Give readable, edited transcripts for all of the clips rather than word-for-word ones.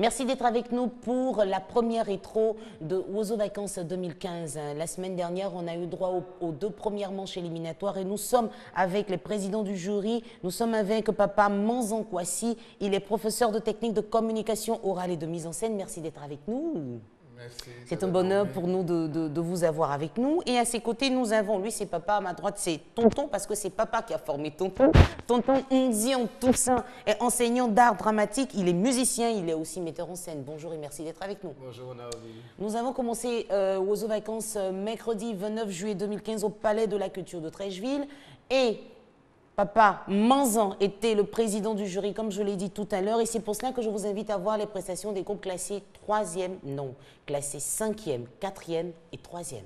Merci d'être avec nous pour la première rétro de Ozo Vacances 2015. La semaine dernière, on a eu droit aux deux premières manches éliminatoires et nous sommes avec les présidents du jury. Nous sommes avec Papa Manzan Kwasi. Il est professeur de technique de communication orale et de mise en scène. Merci d'être avec nous. C'est un bonheur pour nous de vous avoir avec nous. Et à ses côtés, nous avons, lui c'est papa, à ma droite c'est tonton, parce que c'est papa qui a formé tonton. Tonton Onzian Toussaint est enseignant d'art dramatique, il est musicien, il est aussi metteur en scène. Bonjour et merci d'être avec nous. Bonjour Naomi. Nous avons commencé Ozo Vacances mercredi 29 juillet 2015 au Palais de la Culture de Trècheville. Et Papa Manzan était le président du jury, comme je l'ai dit tout à l'heure, et c'est pour cela que je vous invite à voir les prestations des groupes classés 3e, non, classés 5e, 4e et 3e.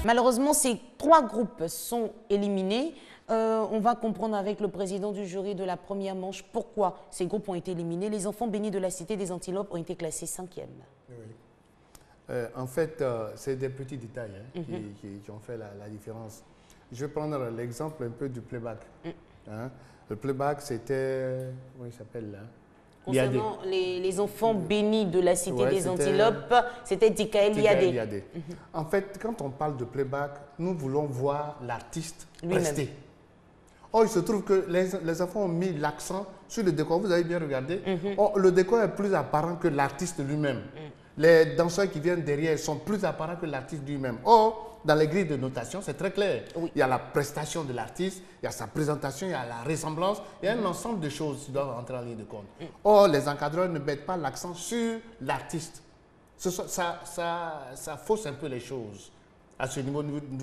Malheureusement, ces trois groupes sont éliminés. On va comprendre avec le président du jury de la première manche pourquoi ces groupes ont été éliminés. Les enfants bénis de la Cité des Antilopes ont été classés 5e. Oui. En fait, c'est des petits détails qui ont fait la différence. Je vais prendre l'exemple un peu du playback. Hein? Le playback, c'était, comment il s'appelle là? Concernant les enfants bénis de la Cité des Antilopes, c'était Dikaël Liadé. En fait, quand on parle de playback, nous voulons voir l'artiste prester. Or, il se trouve que les enfants ont mis l'accent sur le décor. Vous avez bien regardé. Or, le décor est plus apparent que l'artiste lui-même. Les danseurs qui viennent derrière sont plus apparents que l'artiste lui-même. Or, dans les grilles de notation, c'est très clair. Oui. Il y a la prestation de l'artiste, il y a sa présentation, il y a la ressemblance, il y a un ensemble de choses qui doivent entrer en ligne de compte. Or, les encadreurs ne mettent pas l'accent sur l'artiste. Ça fausse un peu les choses à ce niveau,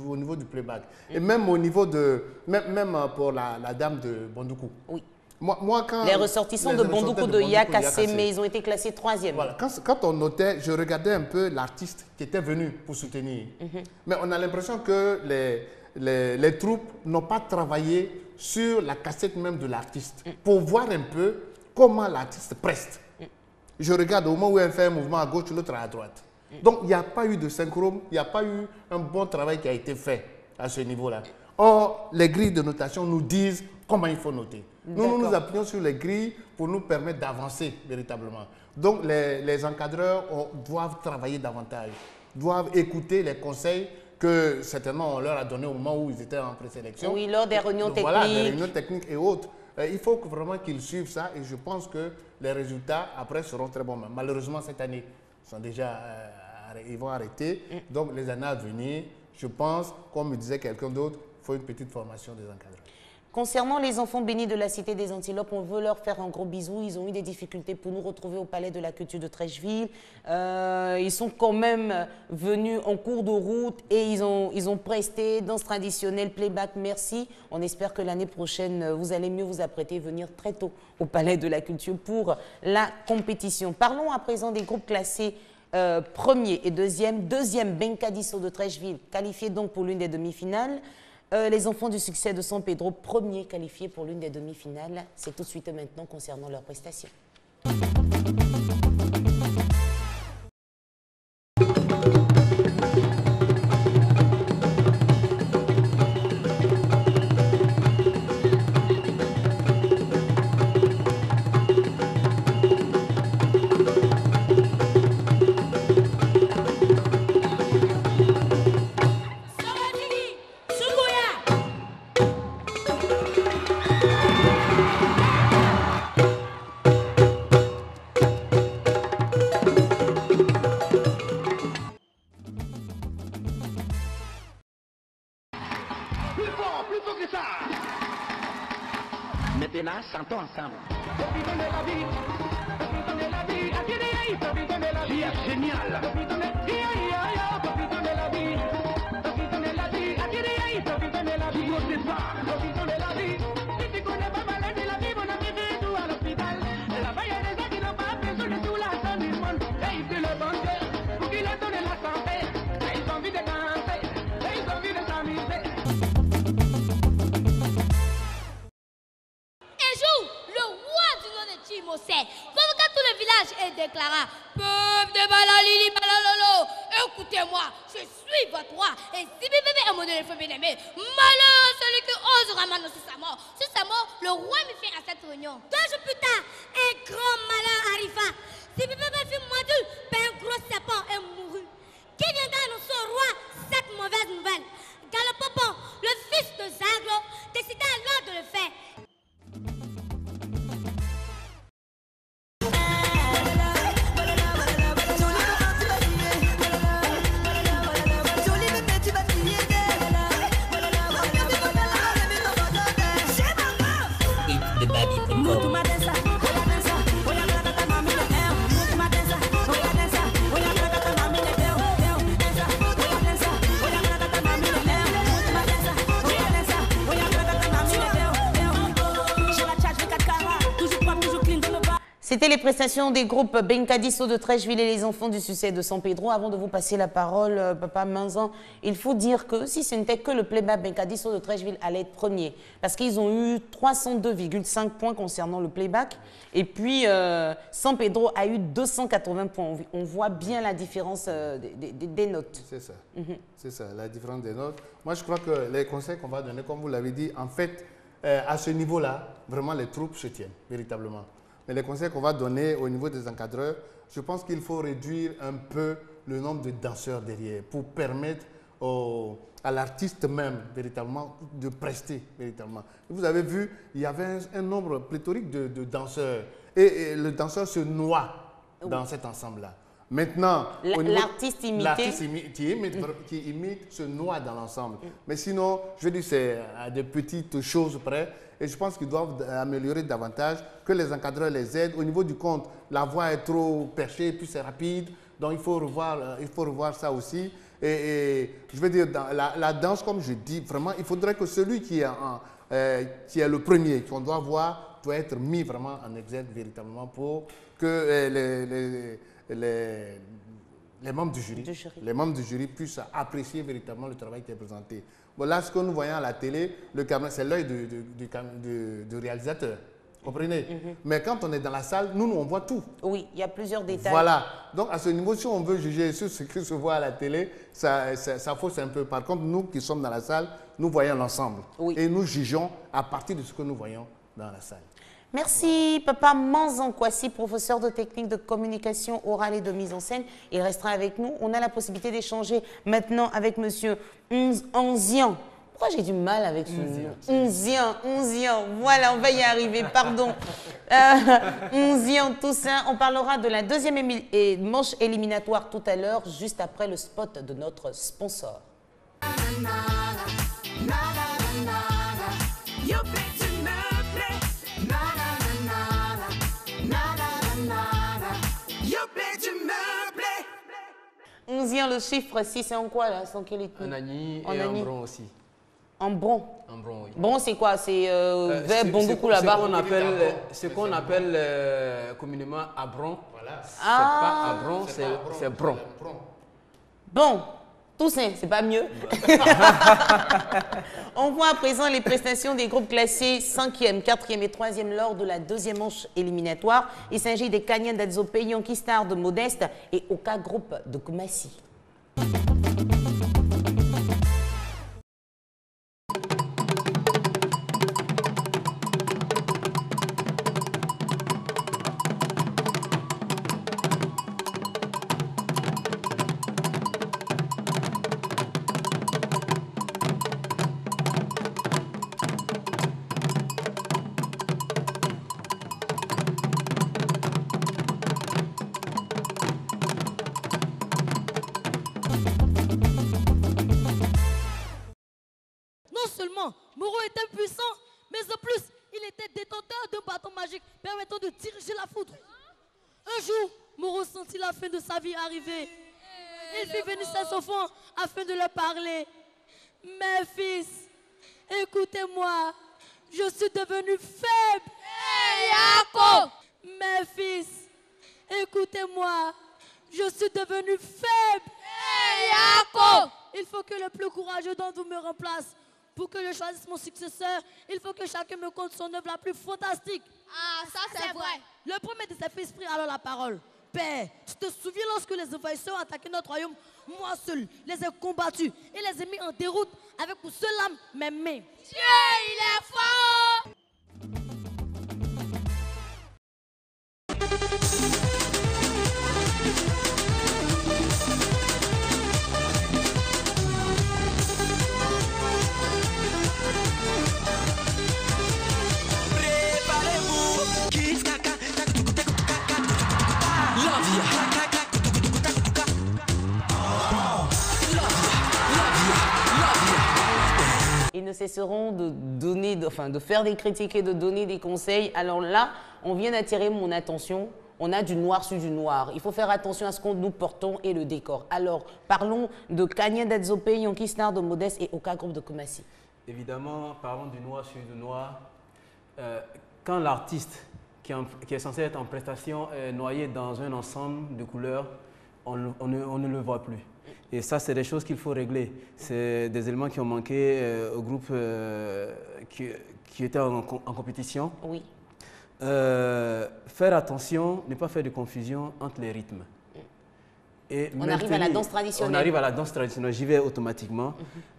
au niveau du playback. Et même au niveau de... Même pour la dame de Bondoukou. Oui. Moi, quand les ressortissants de Bondoukou de Yakassé, mais ils ont été classés 3e. Voilà. Quand on notait, je regardais un peu l'artiste qui était venu pour soutenir. Mais on a l'impression que les troupes n'ont pas travaillé sur la cassette même de l'artiste pour voir un peu comment l'artiste preste. Je regarde au moment où elle fait un mouvement à gauche, l'autre à droite. Donc, il n'y a pas eu de synchrone, il n'y a pas eu un bon travail qui a été fait à ce niveau-là. Or, les grilles de notation nous disent comment il faut noter. Nous nous appuyons sur les grilles pour nous permettre d'avancer véritablement. Donc, les encadreurs doivent travailler davantage, doivent écouter les conseils que certainement on leur a donnés au moment où ils étaient en présélection. Oui, lors des réunions techniques. Voilà, des réunions techniques et autres. il faut vraiment qu'ils suivent ça et je pense que les résultats après seront très bons. Malheureusement, cette année, ils vont arrêter. Donc, les années à venir, je pense, comme me disait quelqu'un d'autre, il faut une petite formation des encadreurs. Concernant les enfants bénis de la Cité des Antilopes, on veut leur faire un gros bisou. Ils ont eu des difficultés pour nous retrouver au Palais de la Culture de Trècheville. Ils sont quand même venus en cours de route et ils ont presté danse traditionnelle, playback. Merci. On espère que l'année prochaine, vous allez mieux vous apprêter et venir très tôt au Palais de la Culture pour la compétition. Parlons à présent des groupes classés premier et deuxième. Deuxième, Benkadisso de Trècheville, qualifié donc pour l'une des demi-finales. Les enfants du succès de San Pedro, premiers qualifiés pour l'une des demi-finales. C'est tout de suite maintenant concernant leurs prestations. Maintenant, chantons ensemble. Génial. Convoqua tout le village et déclara: peuple de Balalili Balalolo, écoutez-moi, je suis votre roi. Et si bébé est mon éléphant bien-aimé, malheur celui qui osera m'annoncer sa mort. Sur sa mort, le roi me fait à cette réunion. 2 jours plus tard, un grand malheur arriva. Si bébé fut mordu par un gros serpent et mourut. Qui viendra annoncer au roi cette mauvaise nouvelle? Galopopon, le fils de Zaglo, décida alors de le faire. C'était les prestations des groupes Benkadisso de Trècheville et les enfants du succès de San Pedro. Avant de vous passer la parole, Papa Manzan, il faut dire que si ce n'était que le playback, Benkadisso de Trècheville allait être premier. Parce qu'ils ont eu 302,5 points concernant le playback. Et puis, San Pedro a eu 280 points. On voit bien la différence des notes. C'est ça. C'est ça, la différence des notes. Moi, je crois que les conseils qu'on va donner, comme vous l'avez dit, en fait, à ce niveau-là, vraiment, les troupes se tiennent, véritablement. Mais les conseils qu'on va donner au niveau des encadreurs, je pense qu'il faut réduire un peu le nombre de danseurs derrière pour permettre à l'artiste même, véritablement, de prester, véritablement. Vous avez vu, il y avait un nombre pléthorique de danseurs et le danseur se noie dans cet ensemble-là. Maintenant, l'artiste qui imite se noie dans l'ensemble. Mais sinon, je veux dire, c'est à des petites choses près. Et je pense qu'ils doivent améliorer davantage, que les encadreurs les aident. Au niveau du compte, la voix est trop perchée, puis c'est rapide. Donc, il faut revoir ça aussi. Et je veux dire, dans la danse, comme je dis, vraiment, il faudrait que celui qui est le premier, qu'on doit voir, doit être mis vraiment en exergue véritablement pour que les membres du jury puissent apprécier véritablement le travail qui est présenté. Bon, là, ce que nous voyons à la télé, c'est l'œil du réalisateur. Comprenez? Mais quand on est dans la salle, nous, on voit tout. Oui, il y a plusieurs détails. Voilà. Donc, à ce niveau, si on veut juger sur ce qui se voit à la télé, ça fausse un peu. Par contre, nous qui sommes dans la salle, nous voyons l'ensemble. Oui. Et nous jugeons à partir de ce que nous voyons dans la salle. Merci, Papa Manzan Kwasi, professeur de technique de communication orale et de mise en scène. Il restera avec nous. On a la possibilité d'échanger maintenant avec Monsieur Onzian, Pourquoi j'ai du mal avec ce nom? Onzien. Voilà, on va y arriver, pardon. Onzien, tout ça. On parlera de la deuxième manche éliminatoire tout à l'heure, juste après le spot de notre sponsor. Onzien, le chiffre 6, c'est en quoi là? C'est en quelle ethnie? En Agni En et en Agni. Bron aussi. En Bron. En Bron, oui. Bron, c'est quoi? C'est vers Bondoukou là-bas. Ce qu'on appelle communément Abron. Voilà. C'est pas Abron, c'est Bron. Bon, Toussaint, c'est pas mieux. On voit à présent les prestations des groupes classés 5e, 4e et 3e lors de la deuxième manche éliminatoire. Il s'agit des Kanyan d'Adzopé, Yankee Star de Modeste et Oka Group de Koumassi. Non seulement Moreau était puissant, mais en plus, il était détenteur d'un bâton magique permettant de diriger la foudre. Un jour, Moreau sentit la fin de sa vie arriver. Il fit venir ses enfants afin de leur parler. Mes fils, écoutez-moi, je suis devenu faible. Mes fils, écoutez-moi, je suis devenu faible. Il faut que le plus courageux d'entre vous me remplace. Pour que je choisisse mon successeur, il faut que chacun me conte son œuvre la plus fantastique. Ah, ça c'est vrai. Le premier de ses fils prit alors la parole. Père, tu te souviens lorsque les envahisseurs ont attaqué notre royaume? Moi seul les ai combattus et les ai mis en déroute avec pour seule âme mes mains. Dieu, il est fort. Ils ne cesseront de donner, de faire des critiques et de donner des conseils. Alors là, on vient d'attirer mon attention. On a du noir sur du noir. Il faut faire attention à ce que nous portons et le décor. Alors, parlons de Kanyan d'Adzopé, Yankee Star de Modeste et Oka Group de Koumassi. Évidemment, parlons du noir sur du noir. Quand l'artiste qui est censé être en prestation est noyé dans un ensemble de couleurs, on ne le voit plus. Et ça, c'est des choses qu'il faut régler. C'est des éléments qui ont manqué au groupe qui était en compétition. Oui. Faire attention, ne pas faire de confusion entre les rythmes. Et on arrive à la danse traditionnelle. On arrive à la danse traditionnelle, j'y vais automatiquement.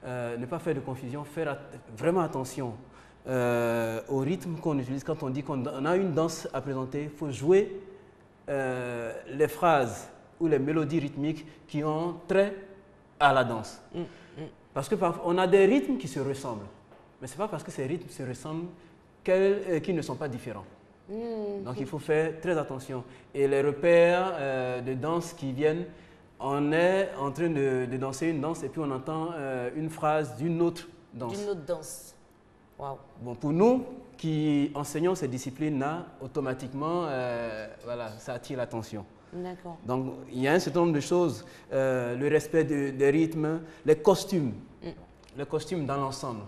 Ne pas faire de confusion, faire vraiment attention au rythme qu'on utilise. Quand on dit qu'on a une danse à présenter, il faut jouer les phrases ou les mélodies rythmiques qui ont trait à la danse. Parce que on a des rythmes qui se ressemblent, mais ce n'est pas parce que ces rythmes se ressemblent qu'ils ne sont pas différents. Donc il faut faire très attention. Et les repères de danse qui viennent, on est en train de danser une danse et puis on entend une phrase d'une autre danse. D'une autre danse. Wow. Bon, pour nous qui enseignons ces disciplines-là, automatiquement, voilà, ça attire l'attention. D'accord. Donc, il y a un certain nombre de choses, le respect des rythmes, les costumes dans l'ensemble.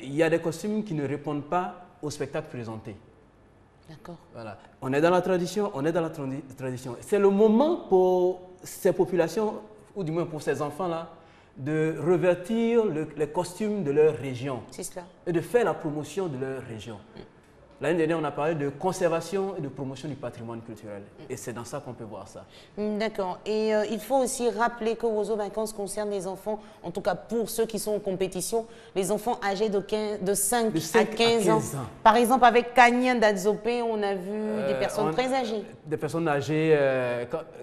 Il y a des costumes qui ne répondent pas au spectacle présenté. D'accord. Voilà. On est dans la tradition, on est dans la tradition. C'est le moment pour ces populations, ou du moins pour ces enfants-là, de revêtir les costumes de leur région. C'est cela. Et de faire la promotion de leur région. L'année dernière, on a parlé de conservation et de promotion du patrimoine culturel. Et c'est dans ça qu'on peut voir ça. D'accord. Et il faut aussi rappeler que Ozo Vacances concerne les enfants, en tout cas pour ceux qui sont en compétition, les enfants âgés de 5 à 15 ans. Par exemple, avec Kanyan d'Adzopé, on a vu des personnes très âgées. Des personnes âgées,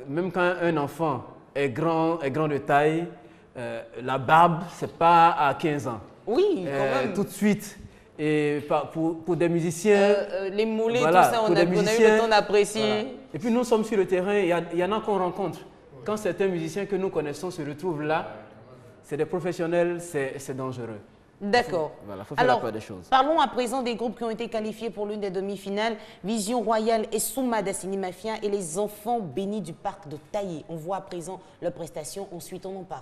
même quand un enfant est grand de taille, la barbe, c'est pas à 15 ans. Oui, quand même. Tout de suite. Et pour des musiciens... les mollets, voilà, tout ça, pour on a des eu musiciens, le temps d'apprécier. voilà. Et puis nous sommes sur le terrain, il y en a qu'on rencontre. Quand certains musiciens que nous connaissons se retrouvent là, c'est des professionnels, c'est dangereux. D'accord. Voilà, faut faire la part des choses. Parlons à présent des groupes qui ont été qualifiés pour l'une des demi-finales. Vision Royale et Souma d'Assini Mafia et les enfants bénis du parc de Taï. On voit à présent leurs prestations, ensuite on en parle.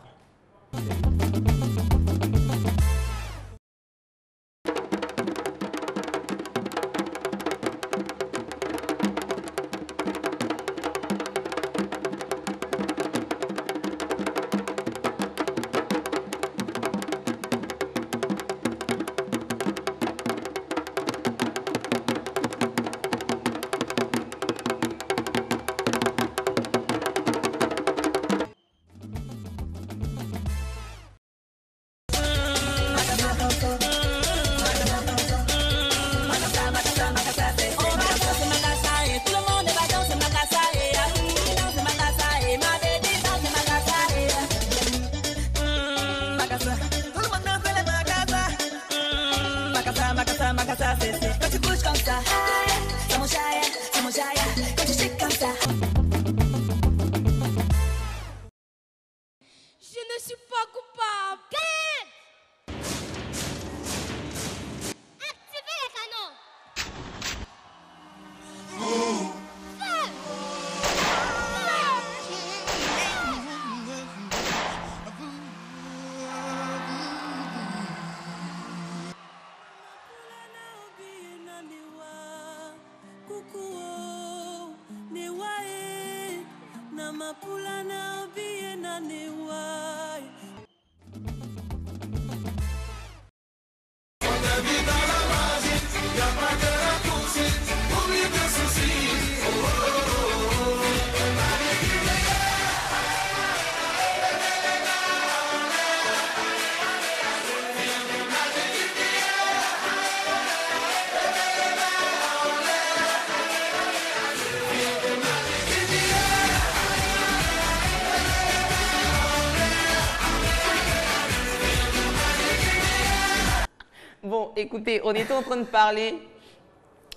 Je ne suis pas coupable. Activez les canons. Bon, écoutez, on était en train de parler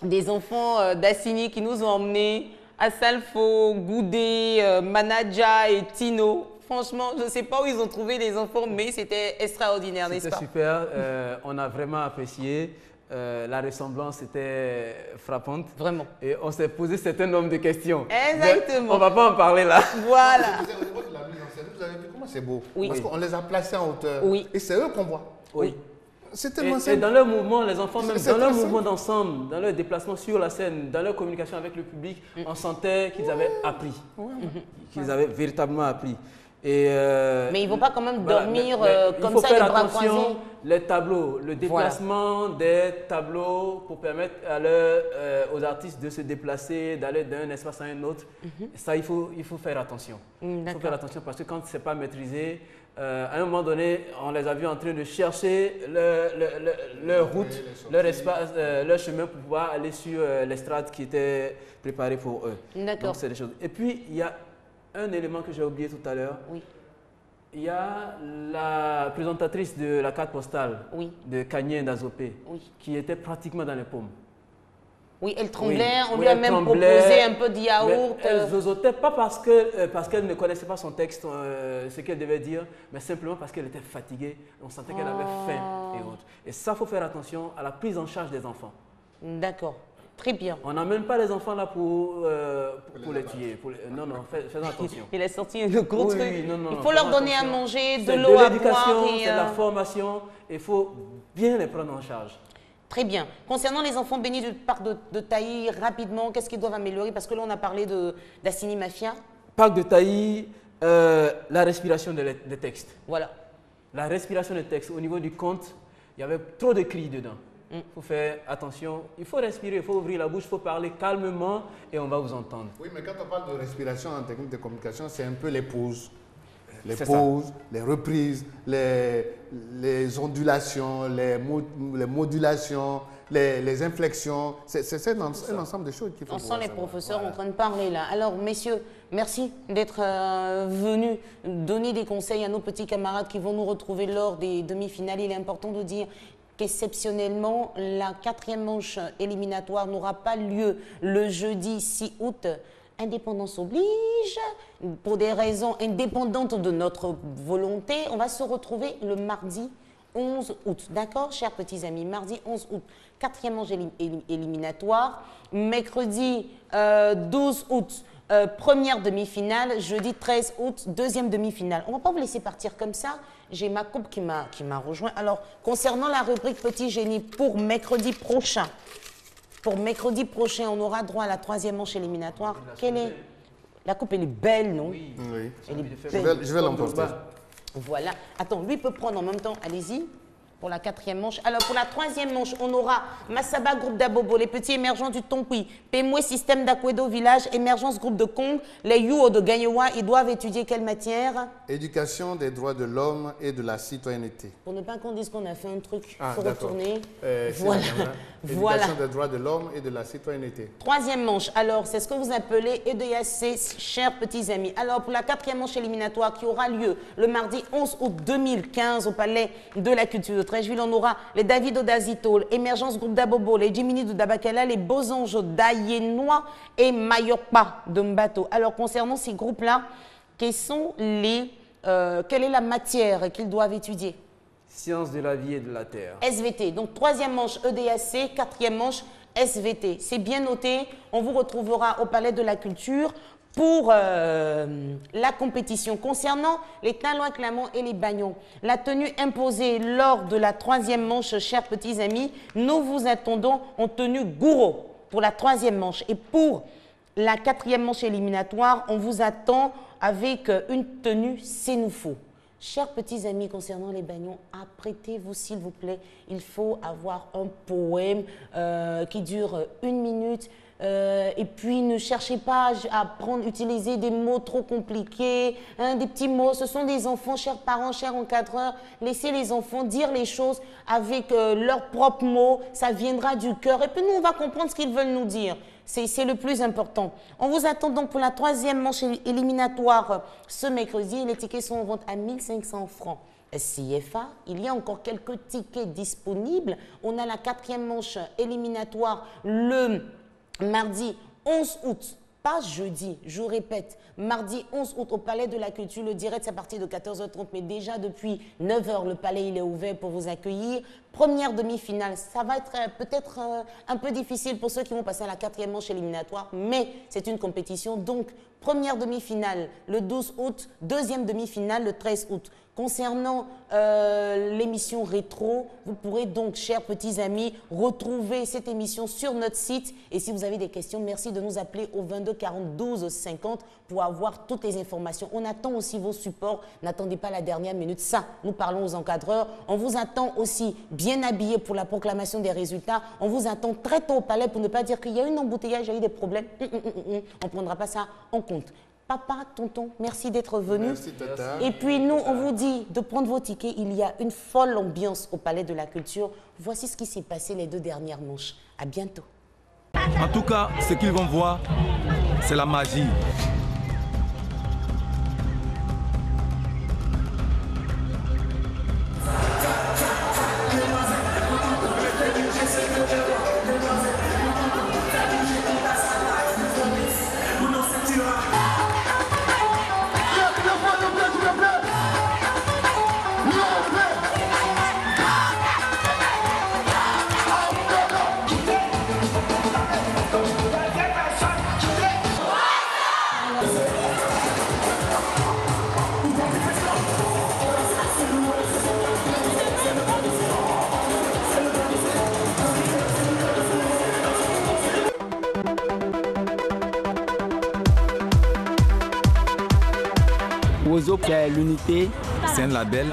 des enfants d'Assini qui nous ont emmenés à Salfo, Goudé, Manadja et Tino. Franchement, je ne sais pas où ils ont trouvé les enfants, mais c'était extraordinaire, n'est-ce pas? C'était super, on a vraiment apprécié. La ressemblance était frappante. Vraiment. Et on s'est posé un certain nombre de questions. Exactement. Mais on ne va pas en parler là. Voilà. Vous avez vu comment c'est beau? Oui. Parce qu'on les a placés en hauteur. Oui. Et c'est eux qu'on voit. Oui. C'est tellement Et simple. dans leur mouvement, les enfants, même C'est dans leur très mouvement d'ensemble, dans leur déplacement sur la scène, dans leur communication avec le public, on sentait qu'ils avaient appris, qu'ils avaient véritablement appris. Et, Mais ils ne vont pas quand même voilà, dormir mais comme il faut ça, les faire bras attention, croisés. les tableaux, le déplacement des tableaux pour permettre aux artistes de se déplacer, d'aller d'un espace à un autre. Ça, il faut faire attention. Il faut faire attention parce que quand ce n'est pas maîtrisé, à un moment donné, on les a vus en train de chercher leur route, leur espace, leur chemin pour pouvoir aller sur l'estrade qui était préparée pour eux. D'accord. Donc, c'est des choses. Et puis, il y a un élément que j'ai oublié tout à l'heure. Oui. Il y a la présentatrice de la carte postale de Kanye Ndazopé qui était pratiquement dans les paumes. Oui, elle tremblait, on Oui, lui a elle même tremblait, proposé un peu de yaourt. mais elle zozotait pas parce qu'elle ne connaissait pas son texte, ce qu'elle devait dire, mais simplement parce qu'elle était fatiguée. On sentait qu'elle avait faim et autres. Et ça, il faut faire attention à la prise en charge des enfants. D'accord, très bien. On n'amène pas les enfants là pour les tuer. Non, non, faisons attention. Il est sorti le gros truc. Oui, non, il faut leur donner à manger, de C'est l'eau à boire. l'éducation, c'est de la formation. Il faut bien les prendre en charge. Très bien. Concernant les enfants bénis du parc de Taï, rapidement, qu'est-ce qu'ils doivent améliorer? Parce que là, on a parlé d'Assini Mafia. Parc de Taï, la respiration des textes. Voilà. La respiration des textes. Au niveau du conte, il y avait trop de cris dedans. Il faut faire attention. Il faut respirer, il faut ouvrir la bouche, il faut parler calmement et on va vous entendre. Oui, mais quand on parle de respiration en technique de communication, c'est un peu les pauses. les C'est pauses, les reprises, les ondulations, les modulations, les inflexions. C'est un ensemble de choses qu'il faut On sent pouvoir les savoir. professeurs Voilà. en train de parler là. Alors, messieurs, merci d'être venus donner des conseils à nos petits camarades qui vont nous retrouver lors des demi-finales. Il est important de dire qu'exceptionnellement, la 4e manche éliminatoire n'aura pas lieu le jeudi 6 août. Indépendance oblige, pour des raisons indépendantes de notre volonté. On va se retrouver le mardi 11 août. D'accord, chers petits amis? Mardi 11 août, 4e manche éliminatoire. Mercredi 12 août, première demi-finale. Jeudi 13 août, 2e demi-finale. On ne va pas vous laisser partir comme ça. J'ai ma coupe qui m'a rejoint. Alors, concernant la rubrique Petit Génie, pour mercredi prochain, on aura droit à la 3e manche éliminatoire. Quelle est... La coupe, elle est belle, non? Oui. Elle est Je belle. vais l'emporter. Voilà. Attends, lui peut prendre en même temps. Allez-y. Pour la 4e manche. Alors, pour la 3e manche, on aura Massaba, groupe d'Abobo, les petits émergents du Tonkui, Pemoué, système d'Akwedo, village, émergence, groupe de Kong, les Yuo de Gagnewa. Ils doivent étudier quelle matière? Éducation des droits de l'homme et de la citoyenneté. Pour ne pas qu'on dise qu'on a fait un truc, il Ah, faut d'accord. retourner. C'est Voilà. la dernière. Voilà. Éducation des droits de l'homme et de la citoyenneté. 3e manche, alors c'est ce que vous appelez EDAC, chers petits amis. Alors pour la 4e manche éliminatoire qui aura lieu le mardi 11 août 2015 au Palais de la Culture de Treichville, on aura les David Odazitol, Émergence Groupe d'Abobo, les Jiminy de Dabakala, les Beaux Anges d'Ayenois et Mayopa de Mbato. Alors concernant ces groupes-là, quelle est la matière qu'ils doivent étudier? Sciences de la vie et de la terre. SVT. Donc, 3e manche EDAC, 4e manche SVT. C'est bien noté. On vous retrouvera au Palais de la Culture pour la compétition. Concernant les talons clamants et les bagnons, la tenue imposée lors de la 3e manche, chers petits amis, nous vous attendons en tenue gouro pour la 3e manche. Et pour la 4e manche éliminatoire, on vous attend avec une tenue Sénoufo. Chers petits amis, concernant les bagnons, apprêtez-vous s'il vous plaît. Il faut avoir un poème qui dure 1 minute. Et puis, ne cherchez pas à utiliser des mots trop compliqués, hein, des petits mots. Ce sont des enfants, chers parents, chers encadreurs. Laissez les enfants dire les choses avec leurs propres mots. Ça viendra du cœur. Et puis, nous, on va comprendre ce qu'ils veulent nous dire. C'est le plus important. On vous attend donc pour la 3e manche éliminatoire ce mercredi. Les tickets sont en vente à 1 500 francs. CFA, il y a encore quelques tickets disponibles. On a la 4e manche éliminatoire le mardi 11 août, pas jeudi, je répète, mardi 11 août au Palais de la Culture. Le direct, c'est à partir de 14h30, mais déjà depuis 9h, le Palais il est ouvert pour vous accueillir. Première demi-finale, ça va être peut-être un peu difficile pour ceux qui vont passer à la 4e manche éliminatoire, mais c'est une compétition. Donc, première demi-finale le 12 août, 2e demi-finale le 13 août. Concernant l'émission rétro, vous pourrez donc, chers petits amis, retrouver cette émission sur notre site. Et si vous avez des questions, merci de nous appeler au 22 40 12 50 pour avoir toutes les informations. On attend aussi vos supports. N'attendez pas la dernière minute. Ça, nous parlons aux encadreurs. On vous attend aussi bien habillés pour la proclamation des résultats. On vous attend très tôt au palais pour ne pas dire qu'il y a une embouteillage, il y a eu des problèmes. On ne prendra pas ça en compte. Papa, tonton, merci d'être venu. Merci, Tata. Et puis nous, on vous dit de prendre vos tickets. Il y a une folle ambiance au Palais de la Culture. Voici ce qui s'est passé les 2 dernières manches. À bientôt. En tout cas, ce qu'ils vont voir, c'est la magie. Ozo, c'est l'unité. C'est un label.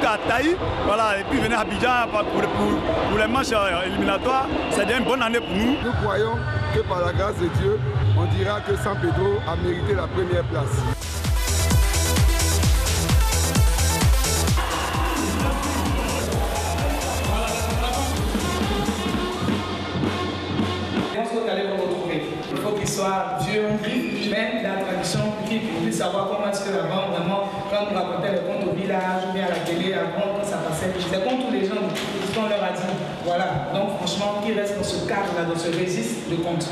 jusqu'à Taï, voilà, et puis venir à Abidjan pour les matchs éliminatoires. C'est une bonne année pour nous. Nous croyons que par la grâce de Dieu, on dira que San Pedro a mérité la première place. Il faut qu'il soit vieux, mais la tradition, pour qu'il puisse savoir comment est-ce que avant, vraiment, quand on racontait les contes au village, ou bien à la télé, avant, quand ça passait, c'est comme tous les gens, ce qu'on leur a dit. Voilà, donc franchement, qu'il reste dans ce cadre-là, dans ce registre de contes.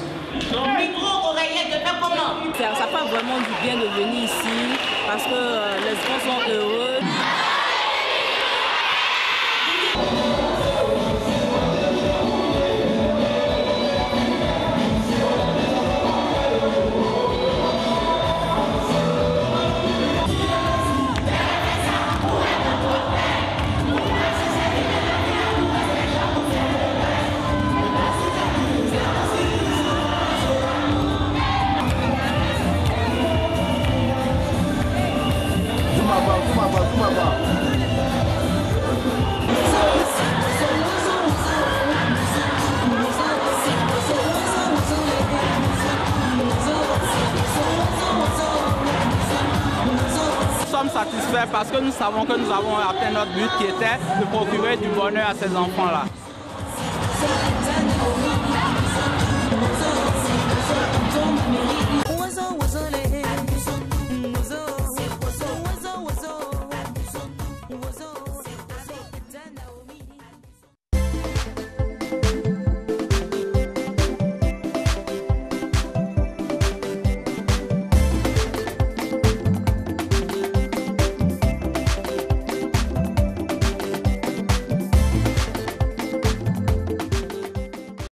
Ton micro, oreillette, de pas comment? Ça fait vraiment du bien de venir ici, parce que les gens sont heureux. Nous sommes satisfaits parce que nous savons que nous avons atteint notre but qui était de procurer du bonheur à ces enfants-là.